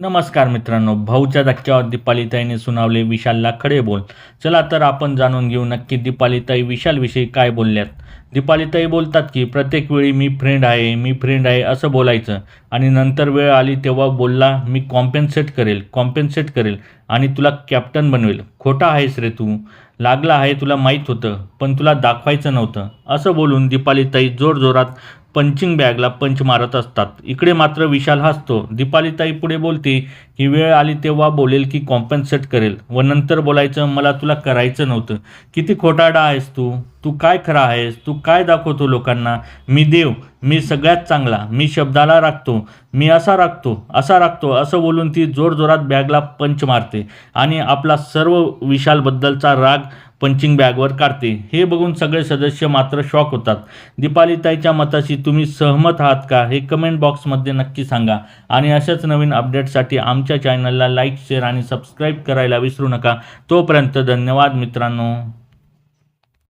नमस्कार मित्रांनो, भाऊच्या धक्क्यावर दीपालीताईने सुनावले विशालला खडे बोल. चला तर आपण जाणून घेऊ नक्की दीपालीताई विशालविषयी काय बोलल्यात. दीपालीताई बोलतात की प्रत्येक वेळी मी फ्रेंड आहे असं बोलायचं आणि नंतर वेळ आली तेव्हा बोलला मी कॉम्पेन्सेट करेल आणि तुला कॅप्टन बनवेल. खोटा आहेस रे तू. लागला आहे तुला माहीत होतं, पण तुला दाखवायचं नव्हतं. असं बोलून दीपालीताई जोरजोरात पंचिंग बॅगला पंच मारत असतात. इकडे मात्र विशाल हसतो. दीपालीताई पुढे बोलते की वेळ आली तेव्हा बोलेल की कॉम्पन्सेट करेल व नंतर बोलायचं मला तुला करायचं नव्हतं. किती खोटारडा आहेस तू. तू काय खरा आहेस. तू काय दाखवतो लोकांना. मी देव, मी सगळ्यात चांगला, मी शब्दाला राखतो, मी असा राखतो असं बोलून ती जोरजोरात बॅगला पंच मारते आणि आपला सर्व विशालबद्दलचा राग पंचिंग बॅगवर काढते. हे बघून सगळे सदस्य मात्र शॉक होतात. दीपालीताईच्या मताशी तुम्ही सहमत आहात का हे कमेंट बॉक्समध्ये नक्की सांगा आणि अशाच नवीन अपडेट्ससाठी आमच्या चॅनलला लाईक शेअर आणि सबस्क्राईब करायला विसरू नका. तोपर्यंत धन्यवाद मित्रांनो.